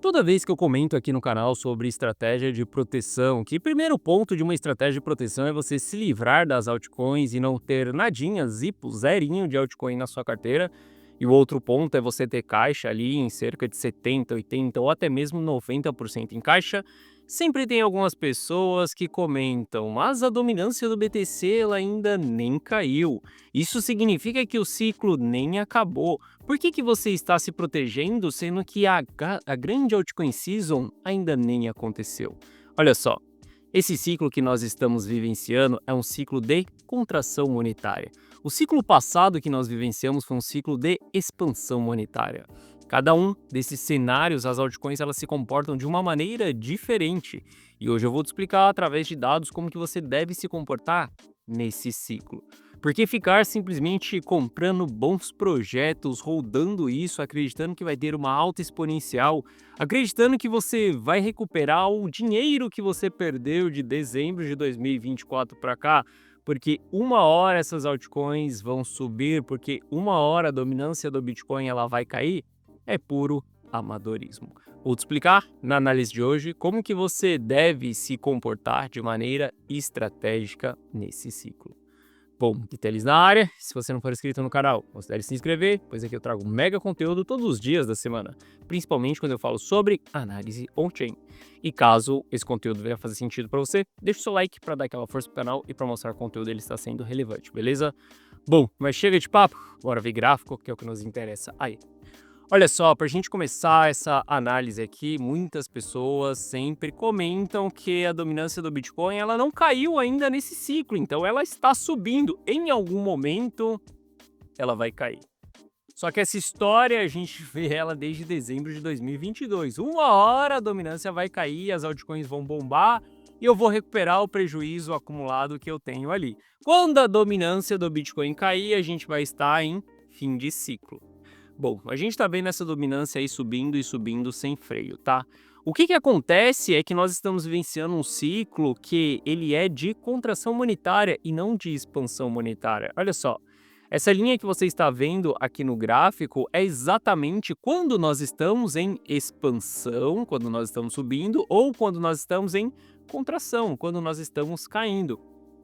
Toda vez que eu comento aqui no canal sobre estratégia de proteção, que primeiro ponto de uma estratégia de proteção é você se livrar das altcoins e não ter nadinha, zipo, zerinho de altcoin na sua carteira. E o outro ponto é você ter caixa ali em cerca de 70, 80 ou até mesmo 90% em caixa. Sempre tem algumas pessoas que comentam, mas a dominância do BTC ela ainda nem caiu. Isso significa que o ciclo nem acabou. Por que você está se protegendo, sendo que a grande altcoin season ainda nem aconteceu? Olha só, esse ciclo que nós estamos vivenciando é um ciclo de contração monetária. O ciclo passado que nós vivenciamos foi um ciclo de expansão monetária. Cada um desses cenários, as altcoins elas se comportam de uma maneira diferente. E hoje eu vou te explicar através de dados como que você deve se comportar nesse ciclo. Porque ficar simplesmente comprando bons projetos, rodando isso, acreditando que vai ter uma alta exponencial, acreditando que você vai recuperar o dinheiro que você perdeu de dezembro de 2024 para cá, porque uma hora essas altcoins vão subir, porque uma hora a dominância do Bitcoin ela vai cair, é puro amadorismo. Vou te explicar na análise de hoje como que você deve se comportar de maneira estratégica nesse ciclo. Bom, Vitelis na área. Se você não for inscrito no canal, considere se inscrever, pois aqui eu trago mega conteúdo todos os dias da semana, principalmente quando eu falo sobre análise on-chain. E caso esse conteúdo venha fazer sentido para você, deixa o seu like para dar aquela força pro canal e para mostrar que o conteúdo ele está sendo relevante, beleza? Bom, mas chega de papo, bora ver gráfico, que é o que nos interessa aí. Olha só, para a gente começar essa análise aqui, muitas pessoas sempre comentam que a dominância do Bitcoin ela não caiu ainda nesse ciclo, então ela está subindo. Em algum momento, ela vai cair. Só que essa história a gente vê ela desde dezembro de 2022. Uma hora a dominância vai cair, as altcoins vão bombar e eu vou recuperar o prejuízo acumulado que eu tenho ali. Quando a dominância do Bitcoin cair, a gente vai estar em fim de ciclo. Bom, a gente está vendo essa dominância aí subindo e subindo sem freio, tá? O que acontece é que nós estamos vivenciando um ciclo que ele é de contração monetária e não de expansão monetária. Olha só, essa linha que você está vendo aqui no gráfico é exatamente quando nós estamos em expansão, quando nós estamos subindo, ou quando nós estamos em contração, quando nós estamos caindo.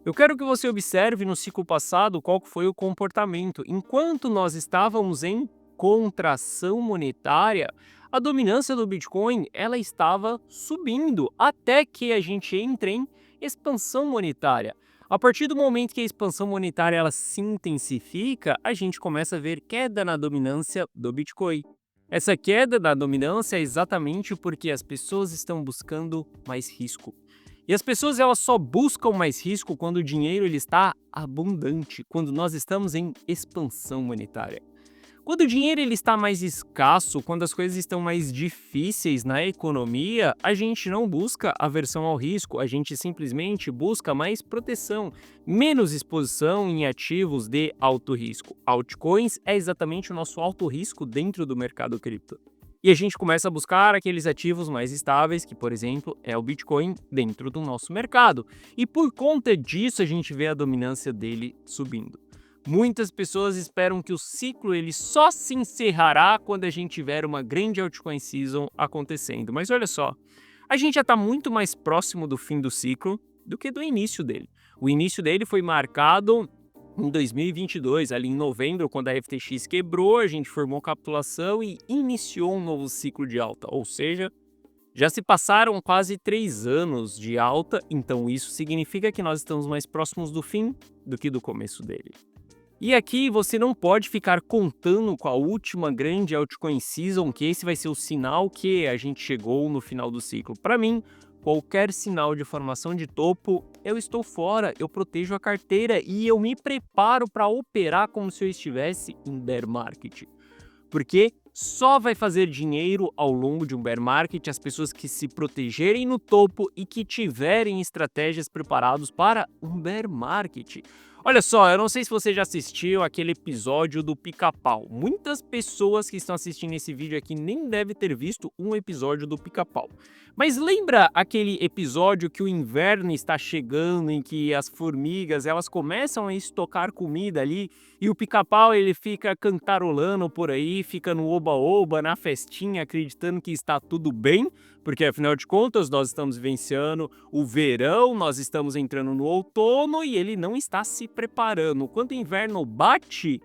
Eu quero que você observe no ciclo passado qual foi o comportamento. Enquanto nós estávamos em contração monetária, a dominância do Bitcoin ela estava subindo até que a gente entre em expansão monetária. A partir do momento que a expansão monetária ela se intensifica, a gente começa a ver queda na dominância do Bitcoin. Essa queda na dominância é exatamente porque as pessoas estão buscando mais risco. E as pessoas elas só buscam mais risco quando o dinheiro ele está abundante, quando nós estamos em expansão monetária. Quando o dinheiro ele está mais escasso, quando as coisas estão mais difíceis na economia, a gente não busca aversão ao risco, a gente simplesmente busca mais proteção, menos exposição em ativos de alto risco. Altcoins é exatamente o nosso alto risco dentro do mercado cripto. E a gente começa a buscar aqueles ativos mais estáveis, que, por exemplo, é o Bitcoin dentro do nosso mercado. E por conta disso, a gente vê a dominância dele subindo. Muitas pessoas esperam que o ciclo ele só se encerrará quando a gente tiver uma grande altcoin season acontecendo. Mas olha só, a gente já está muito mais próximo do fim do ciclo do que do início dele. O início dele foi marcado em 2022, ali em novembro, quando a FTX quebrou, a gente formou capitulação e iniciou um novo ciclo de alta. Ou seja, já se passaram quase 3 anos de alta, então isso significa que nós estamos mais próximos do fim do que do começo dele. E aqui você não pode ficar contando com a última grande altcoin season, que esse vai ser o sinal que a gente chegou no final do ciclo. Para mim, qualquer sinal de formação de topo, eu estou fora, eu protejo a carteira e eu me preparo para operar como se eu estivesse em bear market. Porque só vai fazer dinheiro ao longo de um bear market as pessoas que se protegerem no topo e que tiverem estratégias preparadas para um bear market. Olha só, eu não sei se você já assistiu aquele episódio do Pica-Pau. Muitas pessoas que estão assistindo esse vídeo aqui nem devem ter visto um episódio do Pica-Pau. Mas lembra aquele episódio que o inverno está chegando, em que as formigas elas começam a estocar comida ali E o pica-pau ele fica cantarolando por aí, fica no oba-oba, na festinha, acreditando que está tudo bem, porque afinal de contas nós estamos vivenciando o verão, nós estamos entrando no outono e ele não está se preparando. Quando o inverno bate,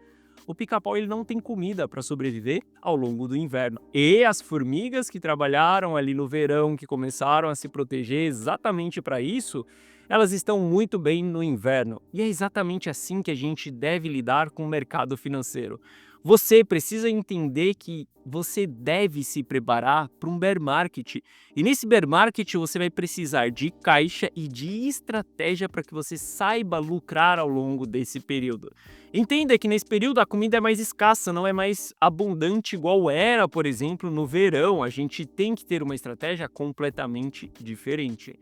o pica-pau ele não tem comida para sobreviver ao longo do inverno. E as formigas que trabalharam ali no verão, que começaram a se proteger exatamente para isso, elas estão muito bem no inverno. E é exatamente assim que a gente deve lidar com o mercado financeiro. Você precisa entender que você deve se preparar para um bear market. E nesse bear market você vai precisar de caixa e de estratégia para que você saiba lucrar ao longo desse período. Entenda que nesse período a comida é mais escassa, não é mais abundante igual era, por exemplo, no verão. A gente tem que ter uma estratégia completamente diferente.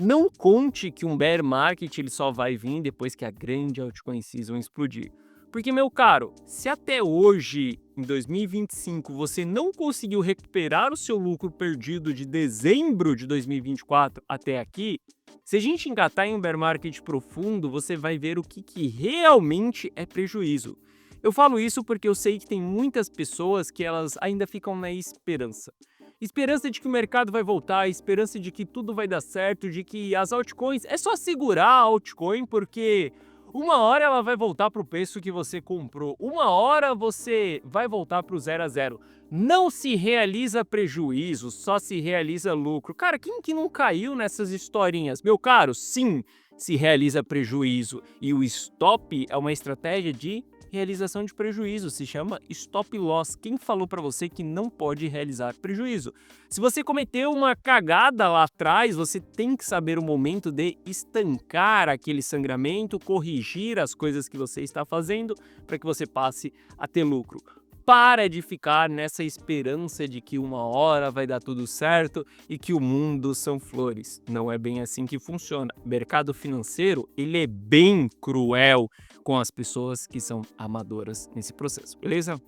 Não conte que um bear market ele só vai vir depois que a grande altcoin season explodir. Porque, meu caro, se até hoje, em 2025, você não conseguiu recuperar o seu lucro perdido de dezembro de 2024 até aqui, se a gente engatar em um bear market profundo, você vai ver o que realmente é prejuízo. Eu falo isso porque eu sei que tem muitas pessoas que elas ainda ficam na esperança. Esperança de que o mercado vai voltar, esperança de que tudo vai dar certo, de que as altcoins, é só segurar a altcoin porque uma hora ela vai voltar para o preço que você comprou, uma hora você vai voltar para o 0 a 0. Não se realiza prejuízo, só se realiza lucro. Cara, quem que não caiu nessas historinhas? Meu caro, sim, se realiza prejuízo. E o stop é uma estratégia de realização de prejuízo, se chama stop loss. Quem falou para você que não pode realizar prejuízo? Se você cometeu uma cagada lá atrás, você tem que saber o momento de estancar aquele sangramento, corrigir as coisas que você está fazendo para que você passe a ter lucro. Para de ficar nessa esperança de que uma hora vai dar tudo certo e que o mundo são flores. Não é bem assim que funciona. O mercado financeiro, ele é bem cruel com as pessoas que são amadoras nesse processo, beleza?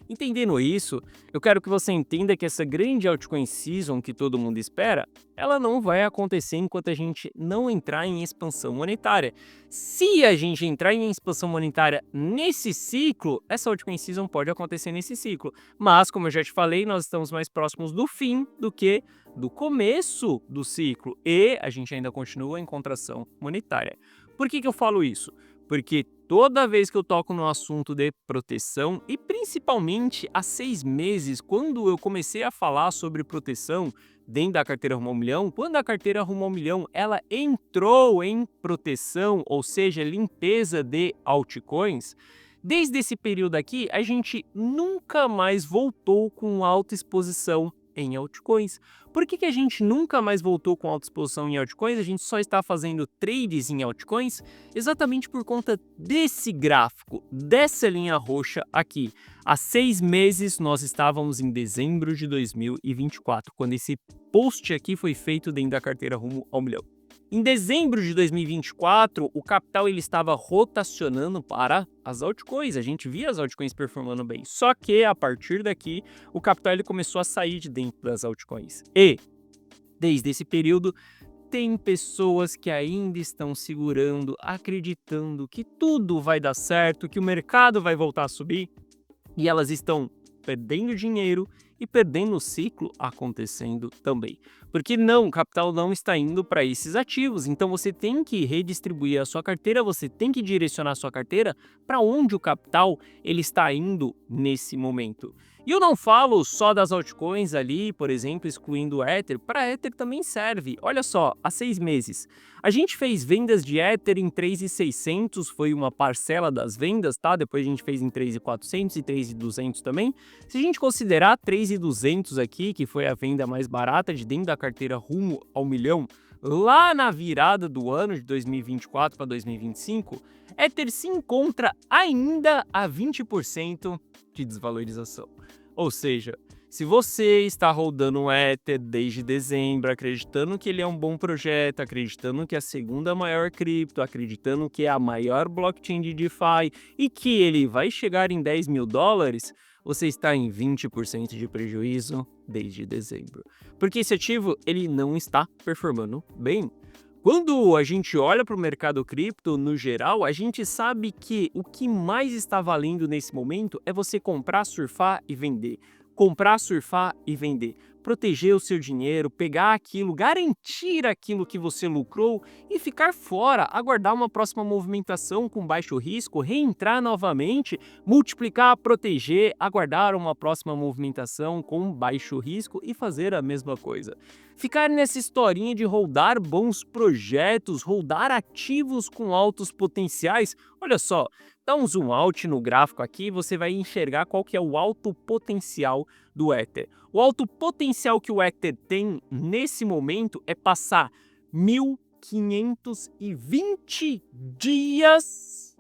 Entendendo isso, eu quero que você entenda que essa grande altcoin season que todo mundo espera, ela não vai acontecer enquanto a gente não entrar em expansão monetária. Se a gente entrar em expansão monetária nesse ciclo, essa altcoin season pode acontecer nesse ciclo. Mas, como eu já te falei, nós estamos mais próximos do fim do que do começo do ciclo. E a gente ainda continua em contração monetária. Por que eu falo isso? Porque toda vez que eu toco no assunto de proteção, e principalmente há 6 meses, quando eu comecei a falar sobre proteção dentro da carteira Rumo ao Milhão, quando a carteira Rumo ao Milhão ela entrou em proteção, ou seja, limpeza de altcoins, desde esse período aqui a gente nunca mais voltou com alta exposição em altcoins. Por que a gente nunca mais voltou com alta exposição em altcoins? A gente só está fazendo trades em altcoins exatamente por conta desse gráfico, dessa linha roxa aqui. Há 6 meses nós estávamos em dezembro de 2024, quando esse post aqui foi feito dentro da carteira Rumo ao Milhão. Em dezembro de 2024, o capital ele estava rotacionando para as altcoins, a gente via as altcoins performando bem, só que a partir daqui o capital ele começou a sair de dentro das altcoins. E desde esse período tem pessoas que ainda estão segurando, acreditando que tudo vai dar certo, que o mercado vai voltar a subir, e elas estão perdendo dinheiro e perdendo o ciclo acontecendo também. Porque não, o capital não está indo para esses ativos, então você tem que redistribuir a sua carteira, você tem que direcionar a sua carteira para onde o capital ele está indo nesse momento. E eu não falo só das altcoins ali, por exemplo, excluindo o Ether, para Ether também serve. Olha só, há 6 meses, a gente fez vendas de Ether em 3.600, foi uma parcela das vendas, tá? Depois a gente fez em 3.400 e 3.200 também. Se a gente considerar 3.200 aqui, que foi a venda mais barata de dentro da carteira Rumo ao Milhão, lá na virada do ano de 2024 para 2025, Ether se encontra ainda a 20% de desvalorização. Ou seja, se você está rodando um Ether desde dezembro, acreditando que ele é um bom projeto, acreditando que é a segunda maior cripto, acreditando que é a maior blockchain de DeFi e que ele vai chegar em 10 mil dólares, você está em 20% de prejuízo desde dezembro. Porque esse ativo ele não está performando bem. Quando a gente olha para o mercado cripto, no geral, a gente sabe que o que mais está valendo nesse momento é você comprar, surfar e vender. Comprar, surfar e vender. Proteger o seu dinheiro, pegar aquilo, garantir aquilo que você lucrou e ficar fora, aguardar uma próxima movimentação com baixo risco, reentrar novamente, multiplicar, proteger, aguardar uma próxima movimentação com baixo risco e fazer a mesma coisa. Ficar nessa historinha de holdar bons projetos, holdar ativos com altos potenciais, olha só, dá um zoom out no gráfico aqui e você vai enxergar qual que é o alto potencial do Ether. O alto potencial que o Ether tem nesse momento é passar 1.520 dias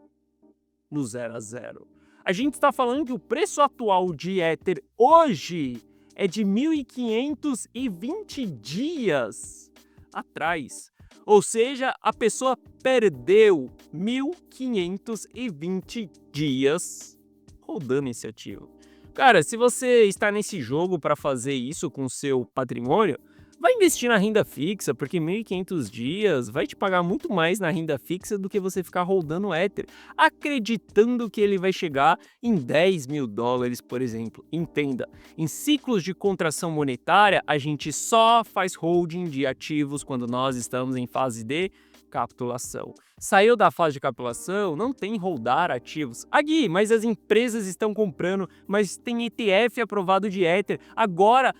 no 0 a 0. A gente está falando que o preço atual de Ether hoje é de 1.520 dias atrás. Ou seja, a pessoa perdeu 1.520 dias rodando esse ativo. Cara, se você está nesse jogo para fazer isso com o seu patrimônio, vai investir na renda fixa, porque 1.500 dias vai te pagar muito mais na renda fixa do que você ficar rodando o Ether, acreditando que ele vai chegar em 10 mil dólares, por exemplo. Entenda, em ciclos de contração monetária, a gente só faz holding de ativos quando nós estamos em fase de capitulação. Saiu da fase de capitulação, não tem holdar ativos. Gui, mas as empresas estão comprando, mas tem ETF aprovado de Ether. Agora,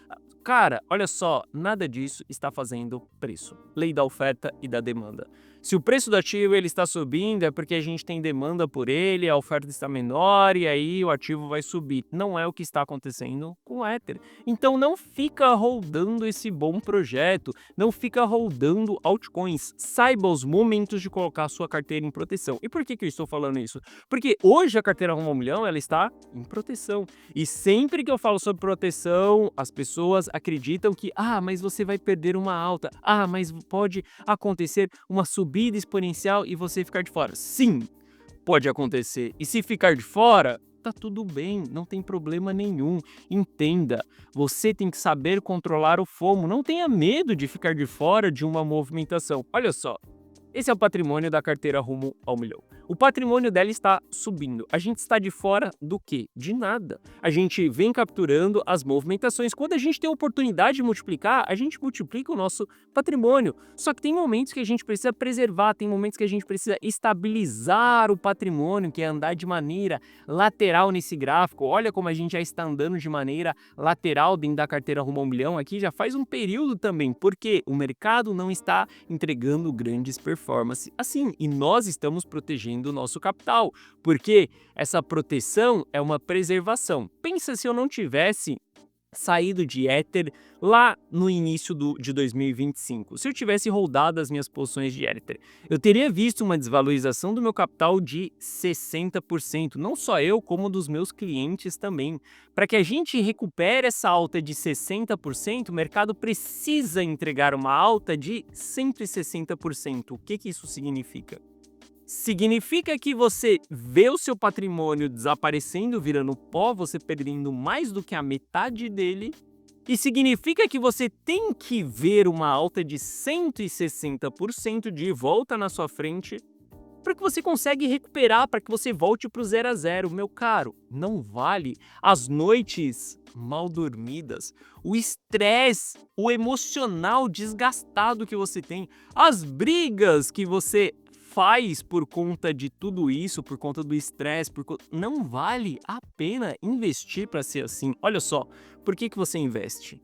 cara, olha só, nada disso está fazendo preço. Lei da oferta e da demanda. Se o preço do ativo ele está subindo, é porque a gente tem demanda por ele, a oferta está menor e aí o ativo vai subir. Não é o que está acontecendo com o Ether. Então não fica holdando esse bom projeto, não fica holdando altcoins. Saiba os momentos de colocar a sua carteira em proteção. E por que eu estou falando isso? Porque hoje a carteira Rumo ao Milhão ela está em proteção. E sempre que eu falo sobre proteção, as pessoas acreditam que, mas você vai perder uma alta, mas pode acontecer uma subida exponencial e você ficar de fora. Sim, pode acontecer. E se ficar de fora, tá tudo bem, não tem problema nenhum. Entenda, você tem que saber controlar o FOMO, não tenha medo de ficar de fora de uma movimentação. Olha só, esse é o patrimônio da carteira Rumo ao Milhão. O patrimônio dela está subindo. A gente está de fora do quê? De nada. A gente vem capturando as movimentações. Quando a gente tem a oportunidade de multiplicar, a gente multiplica o nosso patrimônio. Só que tem momentos que a gente precisa preservar, tem momentos que a gente precisa estabilizar o patrimônio, que é andar de maneira lateral nesse gráfico. Olha como a gente já está andando de maneira lateral dentro da carteira Rumo ao Milhão aqui já faz um período também, porque o mercado não está entregando grandes performances assim, e nós estamos protegendo o nosso capital, porque essa proteção é uma preservação. Pensa se eu não tivesse saído de Ether lá no início de 2025. Se eu tivesse holdado as minhas posições de Ether, eu teria visto uma desvalorização do meu capital de 60%, não só eu, como dos meus clientes também. Para que a gente recupere essa alta de 60%, o mercado precisa entregar uma alta de 160%. O que isso significa? Significa que você vê o seu patrimônio desaparecendo, virando pó, você perdendo mais do que a metade dele, e significa que você tem que ver uma alta de 160% de volta na sua frente para que você consiga recuperar, para que você volte para o 0 a 0. Meu caro, não vale as noites mal dormidas, o estresse, o emocional desgastado que você tem, as brigas que você faz por conta de tudo isso, por conta do estresse, não vale a pena investir para ser assim. Olha só, por que você investe?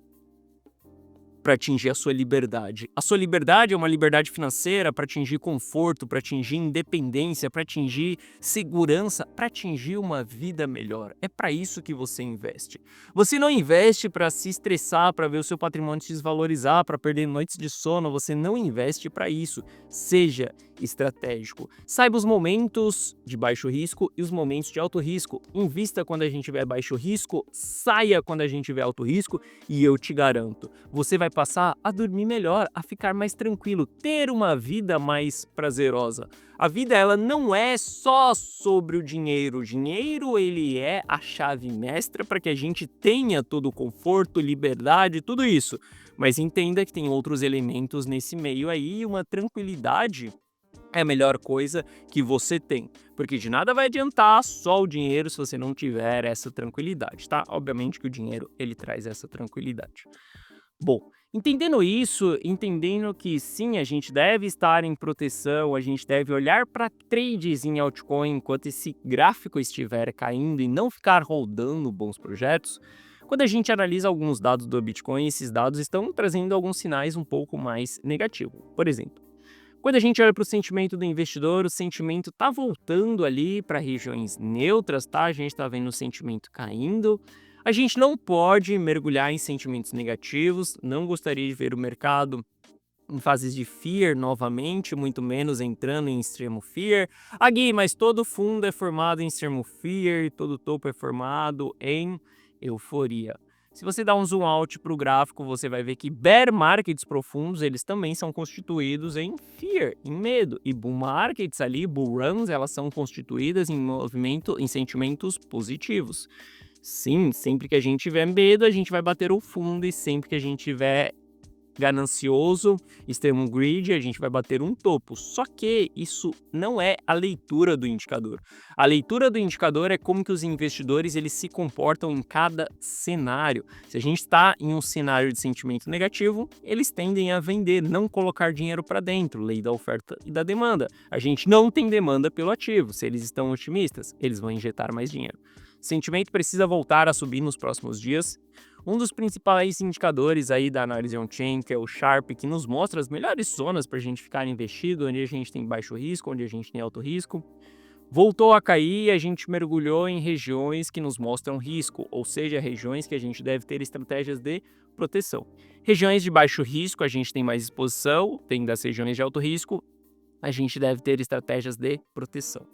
Para atingir a sua liberdade. A sua liberdade é uma liberdade financeira para atingir conforto, para atingir independência, para atingir segurança, para atingir uma vida melhor. É para isso que você investe. Você não investe para se estressar, para ver o seu patrimônio se desvalorizar, para perder noites de sono. Você não investe para isso. Seja estratégico. Saiba os momentos de baixo risco e os momentos de alto risco. Invista quando a gente tiver baixo risco, saia quando a gente tiver alto risco e eu te garanto, você vai passar a dormir melhor, a ficar mais tranquilo, ter uma vida mais prazerosa. A vida ela não é só sobre o dinheiro. O dinheiro ele é a chave mestra para que a gente tenha todo o conforto, liberdade, tudo isso. Mas entenda que tem outros elementos nesse meio aí, e uma tranquilidade é a melhor coisa que você tem, porque de nada vai adiantar só o dinheiro se você não tiver essa tranquilidade, tá? Obviamente que o dinheiro ele traz essa tranquilidade. Bom, entendendo isso, entendendo que sim, a gente deve estar em proteção, a gente deve olhar para trades em altcoin enquanto esse gráfico estiver caindo e não ficar rodando bons projetos. Quando a gente analisa alguns dados do Bitcoin, esses dados estão trazendo alguns sinais um pouco mais negativos. Por exemplo, quando a gente olha para o sentimento do investidor, o sentimento está voltando ali para regiões neutras, tá? A gente está vendo o sentimento caindo. A gente não pode mergulhar em sentimentos negativos, não gostaria de ver o mercado em fases de fear novamente, muito menos entrando em extremo fear. Ah, Gui, mas todo fundo é formado em extremo fear e todo topo é formado em euforia. Se você dá um zoom out para o gráfico, você vai ver que bear markets profundos, eles também são constituídos em fear, em medo. E bull markets ali, bull runs, elas são constituídas em movimento, em sentimentos positivos. Sim, sempre que a gente tiver medo, a gente vai bater o fundo, e sempre que a gente tiver ganancioso, extremo greedy, a gente vai bater um topo. Só que isso não é a leitura do indicador. A leitura do indicador é como que os investidores eles se comportam em cada cenário. Se a gente está em um cenário de sentimento negativo, eles tendem a vender, não colocar dinheiro para dentro, lei da oferta e da demanda. A gente não tem demanda pelo ativo. Se eles estão otimistas, eles vão injetar mais dinheiro. O sentimento precisa voltar a subir nos próximos dias. Um dos principais indicadores aí da análise on-chain, que é o Sharpe, que nos mostra as melhores zonas para a gente ficar investido, onde a gente tem baixo risco, onde a gente tem alto risco, voltou a cair e a gente mergulhou em regiões que nos mostram risco, ou seja, regiões que a gente deve ter estratégias de proteção. Regiões de baixo risco, a gente tem mais exposição, tem das regiões de alto risco, a gente deve ter estratégias de proteção.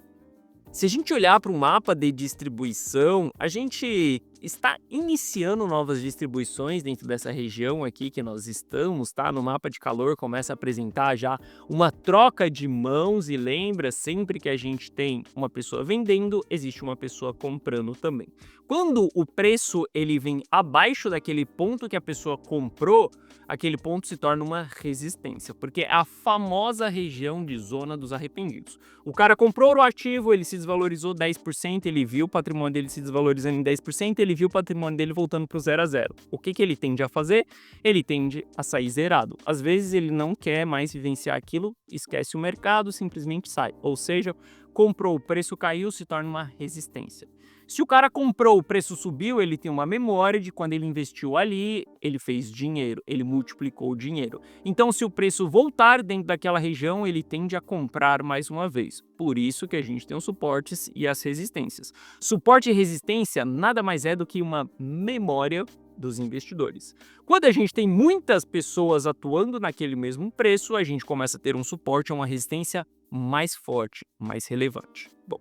Se a gente olhar para um mapa de distribuição, a gente está iniciando novas distribuições dentro dessa região aqui que nós estamos, tá? No mapa de calor começa a apresentar já uma troca de mãos e lembra, sempre que a gente tem uma pessoa vendendo, existe uma pessoa comprando também. Quando o preço ele vem abaixo daquele ponto que a pessoa comprou, aquele ponto se torna uma resistência, porque é a famosa região de zona dos arrependidos. O cara comprou o ativo, ele se desvalorizou 10%, ele viu o patrimônio dele se desvalorizando em 10%, ele viu o patrimônio dele voltando para o 0 a 0. O que ele tende a fazer? Ele tende a sair zerado. Às vezes ele não quer mais vivenciar aquilo, esquece o mercado, simplesmente sai. Ou seja, comprou, o preço caiu, se torna uma resistência. Se o cara comprou, o preço subiu, ele tem uma memória de quando ele investiu ali, ele fez dinheiro, ele multiplicou o dinheiro. Então, se o preço voltar dentro daquela região, ele tende a comprar mais uma vez. Por isso que a gente tem os suportes e as resistências. Suporte e resistência nada mais é do que uma memória dos investidores. Quando a gente tem muitas pessoas atuando naquele mesmo preço, a gente começa a ter um suporte ou uma resistência mais forte, mais relevante. Bom,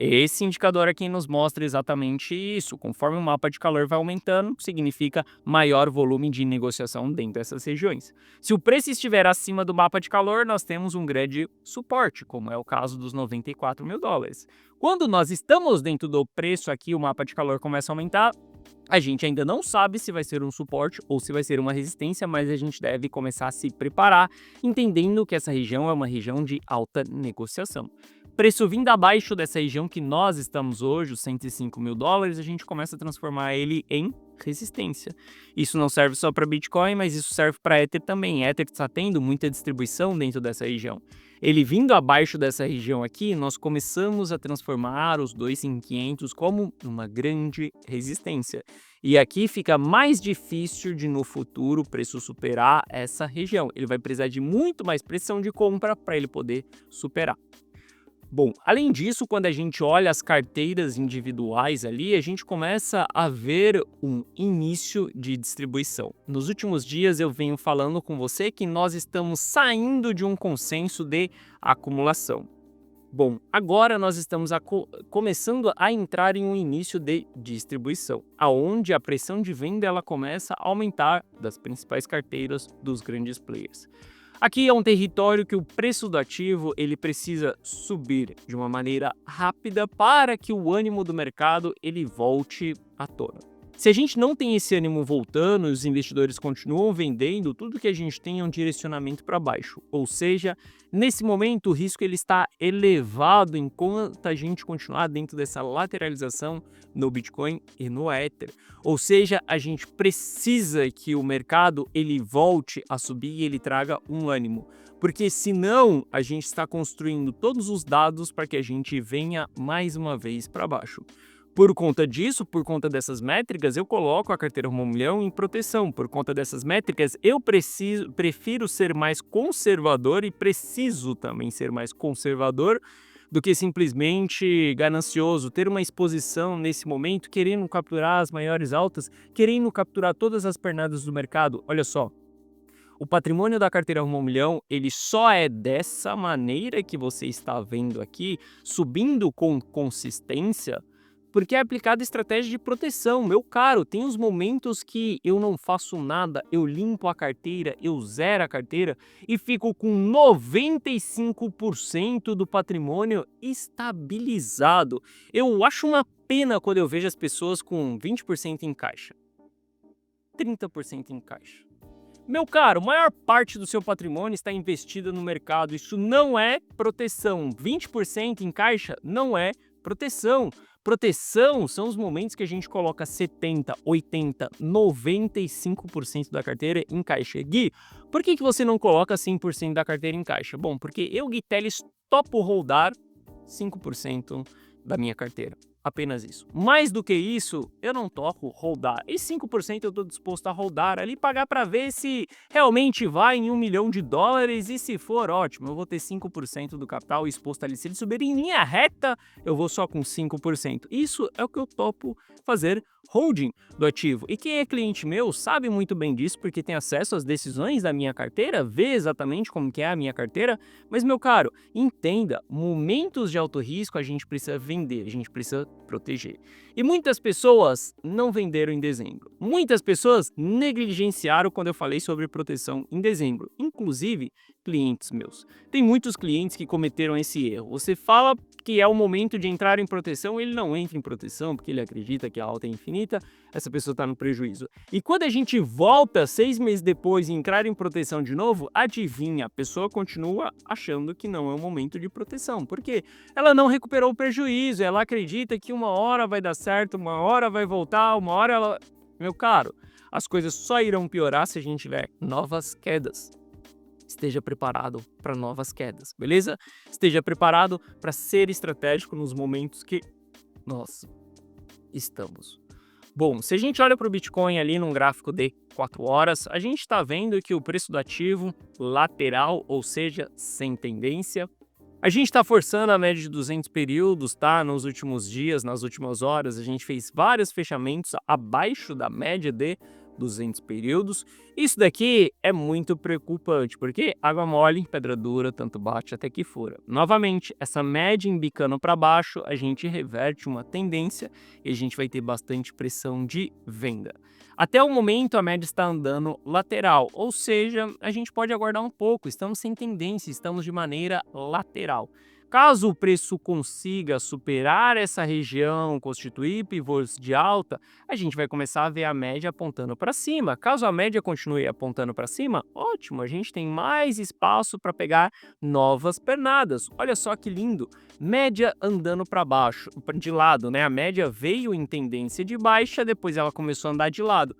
esse indicador aqui nos mostra exatamente isso. Conforme o mapa de calor vai aumentando, significa maior volume de negociação dentro dessas regiões. Se o preço estiver acima do mapa de calor, nós temos um grande suporte, como é o caso dos 94 mil dólares. Quando nós estamos dentro do preço aqui, o mapa de calor começa a aumentar, a gente ainda não sabe se vai ser um suporte ou se vai ser uma resistência, mas a gente deve começar a se preparar, entendendo que essa região é uma região de alta negociação. Preço vindo abaixo dessa região que nós estamos hoje, os 105 mil dólares, a gente começa a transformar ele em resistência. Isso não serve só para Bitcoin, mas isso serve para Ether também. Ether está tendo muita distribuição dentro dessa região. Ele vindo abaixo dessa região aqui, nós começamos a transformar os 2.500 como uma grande resistência. E aqui fica mais difícil de no futuro o preço superar essa região. Ele vai precisar de muito mais pressão de compra para ele poder superar. Bom, além disso, quando a gente olha as carteiras individuais ali, a gente começa a ver um início de distribuição. Nos últimos dias eu venho falando com você que nós estamos saindo de um consenso de acumulação. Bom, agora nós estamos começando a entrar em um início de distribuição, aonde a pressão de venda ela começa a aumentar das principais carteiras dos grandes players. Aqui é um território que o preço do ativo ele precisa subir de uma maneira rápida para que o ânimo do mercado ele volte à tona. Se a gente não tem esse ânimo voltando e os investidores continuam vendendo, tudo que a gente tem é um direcionamento para baixo. Ou seja, nesse momento o risco ele está elevado enquanto a gente continuar dentro dessa lateralização no Bitcoin e no Ether. Ou seja, a gente precisa que o mercado ele volte a subir e ele traga um ânimo. Porque senão a gente está construindo todos os dados para que a gente venha mais uma vez para baixo. Por conta disso, por conta dessas métricas, eu coloco a carteira Rumo ao Milhão em proteção. Por conta dessas métricas, eu prefiro ser mais conservador e preciso também ser mais conservador do que simplesmente ganancioso, ter uma exposição nesse momento, querendo capturar as maiores altas, querendo capturar todas as pernadas do mercado. Olha só, o patrimônio da carteira Rumo ao Milhão, ele só é dessa maneira que você está vendo aqui, subindo com consistência, porque é aplicada estratégia de proteção. Meu caro, tem os momentos que eu não faço nada, eu limpo a carteira, eu zero a carteira e fico com 95% do patrimônio estabilizado. Eu acho uma pena quando eu vejo as pessoas com 20% em caixa, 30% em caixa. Meu caro, maior parte do seu patrimônio está investida no mercado. Isso não é proteção. 20% em caixa não é proteção. Proteção são os momentos que a gente coloca 70, 80, 95% da carteira em caixa. Gui, por que você não coloca 100% da carteira em caixa? Bom, porque eu, Gui Teles, topo holdar 5% da minha carteira. Apenas isso. Mais do que isso, eu não topo holdar. E 5% eu estou disposto a holdar ali, pagar para ver se realmente vai em $1 milhão. E se for, ótimo, eu vou ter 5% do capital exposto ali. Se ele subir em linha reta, eu vou só com 5%. Isso é o que eu topo fazer holding do ativo. E quem é cliente meu sabe muito bem disso, porque tem acesso às decisões da minha carteira, vê exatamente como que é a minha carteira. Mas, meu caro, entenda, momentos de alto risco a gente precisa vender, a gente precisa proteger. E muitas pessoas não venderam em dezembro. Muitas pessoas negligenciaram quando eu falei sobre proteção em dezembro, inclusive clientes meus. Tem muitos clientes que cometeram esse erro. Você fala que é o momento de entrar em proteção, ele não entra em proteção porque ele acredita que a alta é infinita, essa pessoa está no prejuízo. E quando a gente volta 6 meses depois e entrar em proteção de novo, adivinha, a pessoa continua achando que não é o momento de proteção, porque ela não recuperou o prejuízo, ela acredita que uma hora vai dar certo, uma hora vai voltar, uma hora ela... Meu caro, as coisas só irão piorar se a gente tiver novas quedas. Esteja preparado para novas quedas, beleza? Esteja preparado para ser estratégico nos momentos que nós estamos. Bom, se a gente olha para o Bitcoin ali num gráfico de 4 horas, a gente está vendo que o preço do ativo lateral, ou seja, sem tendência, a gente está forçando a média de 200 períodos, tá? Nos últimos dias, nas últimas horas, a gente fez vários fechamentos abaixo da média de 200 períodos. Isso daqui é muito preocupante, porque água mole, pedra dura, tanto bate até que fura. Novamente, essa média embicando para baixo, a gente reverte uma tendência e a gente vai ter bastante pressão de venda. Até o momento, a média está andando lateral, ou seja, a gente pode aguardar um pouco, estamos sem tendência, estamos de maneira lateral. Caso o preço consiga superar essa região, constituir pivôs de alta, a gente vai começar a ver a média apontando para cima. Caso a média continue apontando para cima, ótimo, a gente tem mais espaço para pegar novas pernadas. Olha só que lindo, média andando para baixo, de lado, né? A média veio em tendência de baixa, depois ela começou a andar de lado.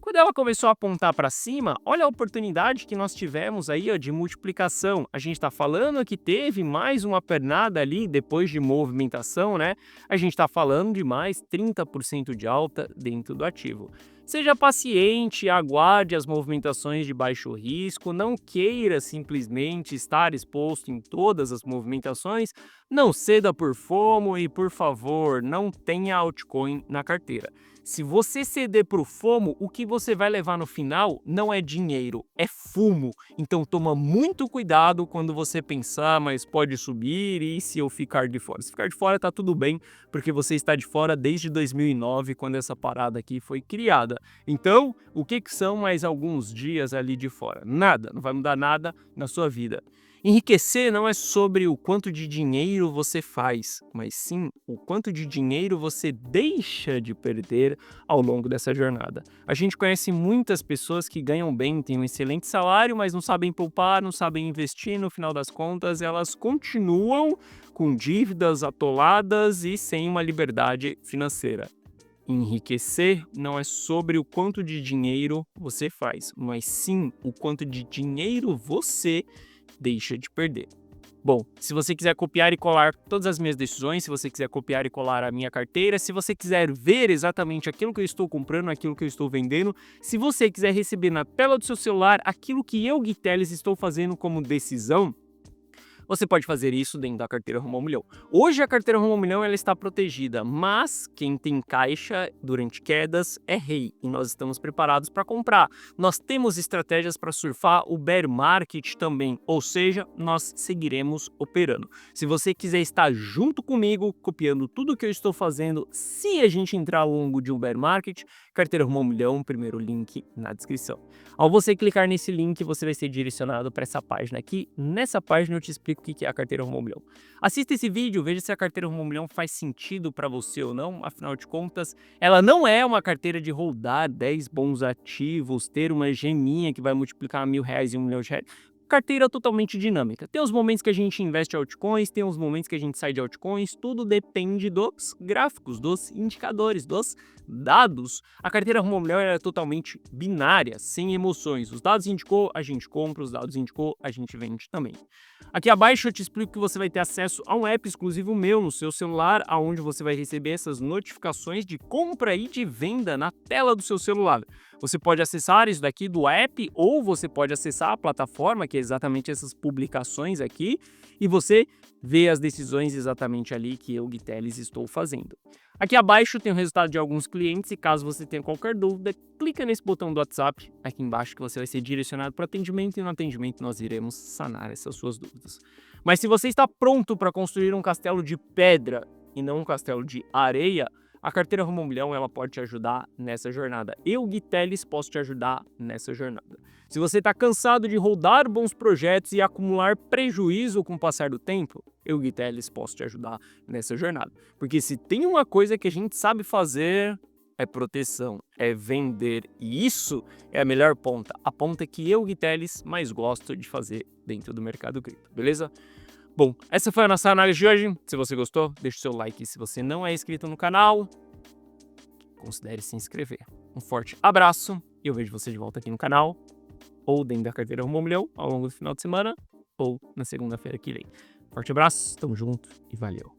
Quando ela começou a apontar para cima, olha a oportunidade que nós tivemos aí, ó, de multiplicação. A gente está falando que teve mais uma pernada ali depois de movimentação, né? A gente está falando de mais 30% de alta dentro do ativo. Seja paciente, aguarde as movimentações de baixo risco, não queira simplesmente estar exposto em todas as movimentações, não ceda por FOMO e, por favor, não tenha altcoin na carteira. Se você ceder para o FOMO, o que você vai levar no final não é dinheiro, é fumo. Então toma muito cuidado quando você pensar, mas pode subir e se eu ficar de fora. Se ficar de fora tá tudo bem, porque você está de fora desde 2009, quando essa parada aqui foi criada. Então, o que são mais alguns dias ali de fora? Nada, não vai mudar nada na sua vida. Enriquecer não é sobre o quanto de dinheiro você faz, mas sim o quanto de dinheiro você deixa de perder ao longo dessa jornada. A gente conhece muitas pessoas que ganham bem, têm um excelente salário, mas não sabem poupar, não sabem investir, no final das contas elas continuam com dívidas atoladas e sem uma liberdade financeira. Enriquecer não é sobre o quanto de dinheiro você faz, mas sim o quanto de dinheiro você deixa de perder. Bom, se você quiser copiar e colar todas as minhas decisões, se você quiser copiar e colar a minha carteira, se você quiser ver exatamente aquilo que eu estou comprando, aquilo que eu estou vendendo, se você quiser receber na tela do seu celular aquilo que eu, Gui Teles, estou fazendo como decisão, você pode fazer isso dentro da carteira Rumo ao Milhão. Hoje a carteira Rumo ao Milhão ela está protegida, mas quem tem caixa durante quedas é rei e nós estamos preparados para comprar. Nós temos estratégias para surfar o bear market também, ou seja, nós seguiremos operando. Se você quiser estar junto comigo, copiando tudo que eu estou fazendo, se a gente entrar ao longo de um bear market, carteira Rumo ao Milhão, primeiro link na descrição. Ao você clicar nesse link, você vai ser direcionado para essa página aqui. Nessa página eu te explico o que é a carteira Rumo ao Milhão. Assista esse vídeo, veja se a carteira Rumo ao Milhão faz sentido para você ou não. Afinal de contas, ela não é uma carteira de holdar 10 bons ativos, ter uma geminha que vai multiplicar R$1.000 em R$1.000,000. Carteira totalmente dinâmica. Tem os momentos que a gente investe em altcoins, tem os momentos que a gente sai de altcoins, tudo depende dos gráficos, dos indicadores, dos dados. A carteira Rumo ao Milhão é totalmente binária, sem emoções. Os dados indicou, a gente compra, os dados indicou, a gente vende também. Aqui abaixo eu te explico que você vai ter acesso a um app exclusivo meu no seu celular, onde você vai receber essas notificações de compra e de venda na tela do seu celular. Você pode acessar isso daqui do app ou você pode acessar a plataforma, que é exatamente essas publicações aqui, e você vê as decisões exatamente ali que eu, Gui Teles, estou fazendo. Aqui abaixo tem o resultado de alguns clientes e caso você tenha qualquer dúvida, clica nesse botão do WhatsApp aqui embaixo que você vai ser direcionado para o atendimento e no atendimento nós iremos sanar essas suas dúvidas. Mas se você está pronto para construir um castelo de pedra e não um castelo de areia, a carteira Rumo ao Milhão ela pode te ajudar nessa jornada. Eu, Gui Teles, posso te ajudar nessa jornada. Se você está cansado de rodar bons projetos e acumular prejuízo com o passar do tempo, eu, Gui Teles, posso te ajudar nessa jornada. Porque se tem uma coisa que a gente sabe fazer, é proteção, é vender. E isso é a melhor ponta. A ponta que eu, Gui Teles, mais gosto de fazer dentro do mercado cripto, beleza? Bom, essa foi a nossa análise de hoje. Se você gostou, deixe o seu like. Se você não é inscrito no canal, considere se inscrever. Um forte abraço e eu vejo você de volta aqui no canal, ou dentro da carteira Rumo ao Milhão, ao longo do final de semana, ou na segunda-feira que vem. Forte abraço, tamo junto e valeu.